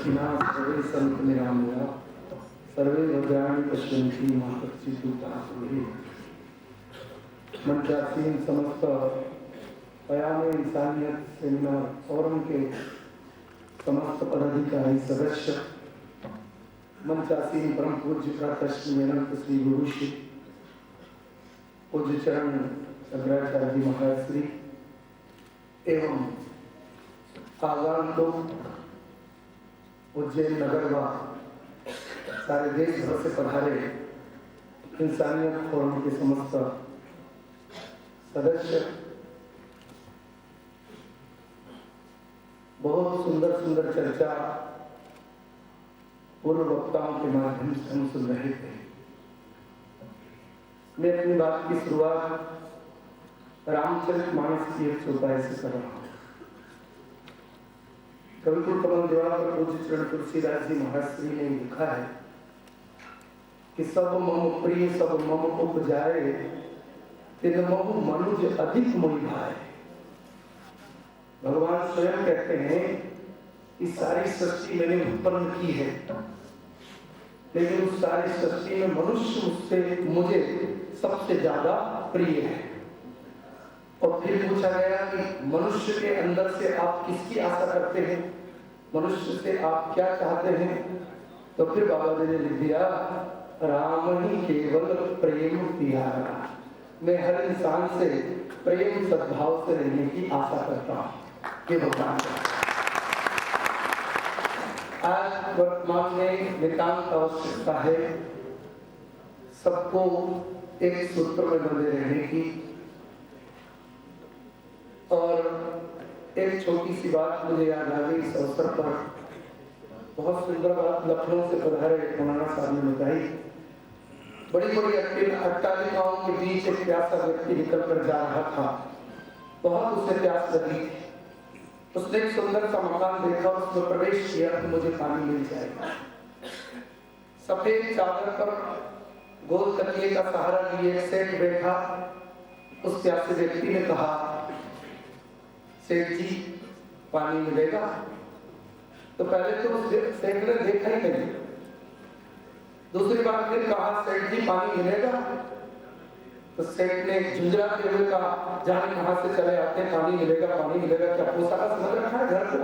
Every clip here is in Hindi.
सर्वे संत निरामया सर्वे भद्राणि पश्यन्ति मा कश्चित् दुःखं मंचासीन समस्त पयामे इंसानियत सेमिनार फोरम के समस्त पदाधिकारी सदस्य, मंचासीन परम पूज्य प्रातश्री अनंत श्री गुरु श्री पूज्य चरण शंकराचार्य जी महाराज श्री एवं आगंतुक उज्जैन नगर व सारे देश भर से पधारे इंसानियत फोरम के समस्त सदस्य, बहुत सुंदर सुंदर चर्चा पूर्व वक्ताओं के माध्यम से हम सुन रहे थे। मैं अपनी बात की शुरुआत रामचरितमानस की एक चौपाई से कर रहा हूँ। कविकुल कमल देवा पर पूज्य चरण तुलसीदास जी महाराज श्री ने लिखा है कि सब मम प्रिय सब मम उपजाए तिन महु मनुज अधिक मोहि भाए। भगवान स्वयं कहते हैं कि सारी सृष्टि मैंने उत्पन्न की है, लेकिन उस सारी सृष्टि में मनुष्य मुझे सबसे ज्यादा प्रिय है। और फिर पूछा गया कि मनुष्य के अंदर से आप किसकी आशा करते हैं, मनुष्य से आप क्या चाहते हैं? तो फिर बाबा जी ने लिख दिया, राम ही केवल प्रेम प्यारा। मैं हर इंसान से प्रेम सद्भाव से रहने की आशा करता हूँ। ये भगवान आज वर्तमान में नितांत आवश्यकता है सबको एक सूत्र में बंधे रहने की। और एक छोटी सी बात मुझे याद आ गई इस अवसर पर। बहुत सुंदर बात लखनऊ से पधारे मौलाना साहब ने बताई। बड़ी बड़ी अट्टालिकाओं के बीच एक प्यासा व्यक्ति निकल कर जा रहा था। बहुत उसे प्यास लगी थी। उसने एक सुंदर सा मकान देखा, उसमें प्रवेश किया कि मुझे पानी मिल जाएगा। सफेद चादर पर गोल तकिए का सहारा लिए सेठ बैठा। उस प्यासे व्यक्ति ने कहा, सेठ जी पानी मिलेगा? तो पहले तो उस सेठ ने देखा ही नहीं। दूसरी बार फिर कहा, सेठ जी पानी मिलेगा? तो सेठ ने झुंझलाते हुए कहा, जाने कहां से चले आते, पानी मिलेगा पानी मिलेगा, क्या पोसाका समझ रखा है घर को?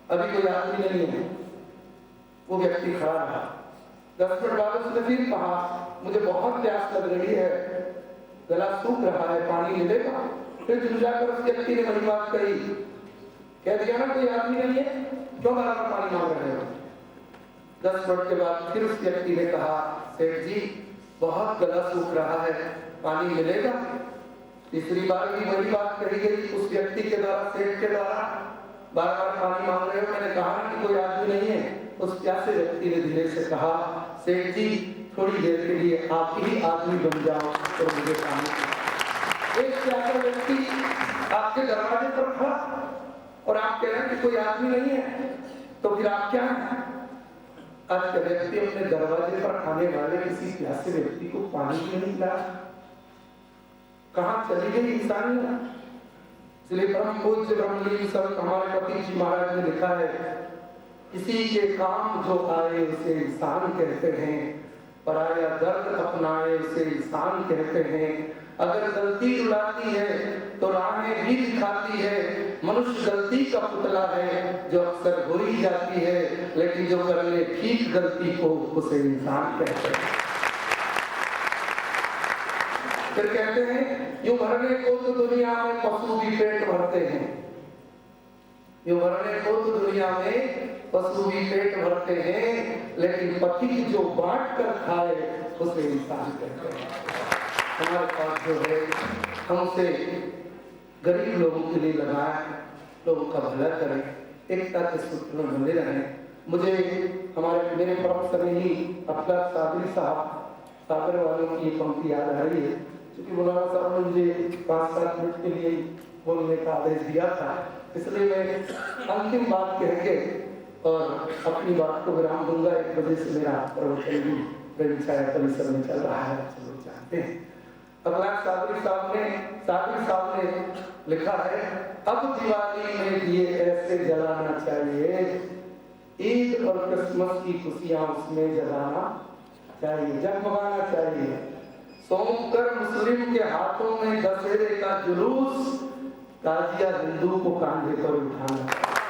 अभी कोई आदमी नहीं है। वो व्यक्ति खड़ा रहा। 10 मिनट बाद उसने फिर कहा, मुझे बहुत प्यास लग रही है, गला सूख रहा है, पानी मिलेगा? फिर झुंझलाकर उस व्यक्ति ने वही बात कही, कह दिया ना कोई आदमी नहीं है, क्यों बार-बार पानी मांग रहे हो? 10 मिनट के बाद फिर उस व्यक्ति ने कहा, सेठ जी बहुत गला सूख रहा है, पानी मिलेगा? तीसरी बार भी वही बात कही गई उस व्यक्ति के द्वारा, सेठ के द्वारा, बार-बार पानी मांग रहे हो। मैंने कहा कि कोई आदमी नहीं है। उस प्यासे व्यक्ति ने धीरे से कहा, सेठ जी थोड़ी देर के लिए आप ही आदमी बन जाओ तो मुझे पानी। एक प्यासा व्यक्ति आपके दरवाजे पर खड़ा और आप कह रहे हैं कि कोई आदमी नहीं है, तो फिर आप क्या हैं? आज का व्यक्ति अपने दरवाजे पर आने वाले किसी प्यासे व्यक्ति को पानी क्यों नहीं पिला? कहां चली गई इंसानियत? इसलिए परम पूज्य ब्रह्मलीन संत हमारे पति जी महाराज ने लिखा है, किसी के काम जो आए उसे इंसान कहते हैं, पराया दर्द अपनाए उसे इंसान कहते हैं। अगर गलती रुलाती है तो राहें भी दिखाती है। मनुष्य गलती का पुतला है जो अक्सर हो ही जाती है, लेकिन जो कर ले ठीक गलती को उसे इंसान कहते हैं। फिर कहते हैं, यूं भरने को तो दुनिया में पशु भी पेट भरते हैं, यूं भरने को तो दुनिया में पशु भी पेट भरते हैं, लेकिन पथिक जो बांट कर खाए उसे इंसान कहते हैं। हमारे पास जो है हम उसे गरीब लोगों के लिए लगाएं, लोगों का भला करें, एकता के सूत्र में बंधे रहें। मुझे मेरे परम स्नेही अफलाक सादरी साहब सागर वालों की ये पंक्ति याद आ रही है, क्योंकि मौलाना साहब ने मुझे 5-7 मिनट के लिए बोलने का आदेश दिया था, इसलिए मैं अंतिम बात कह के और अपनी बात को विराम दूंगा। 1 बजे से मेरा प्रवचन भी छाया परिसर में चल रहा है, आप लोग जानते हैं। अफलाक सादरी साहब ने लिखा है, अब दिवाली में दिए ऐसे जलाना चाहिए और क्रिसमस की खुशियां उसमें जगाना चाहिए, जगमगाना चाहिए। सौंप कर मुस्लिम के हाथों में दशहरे का जुलूस, ताजिया हिंदू को कांधे पर उठाना।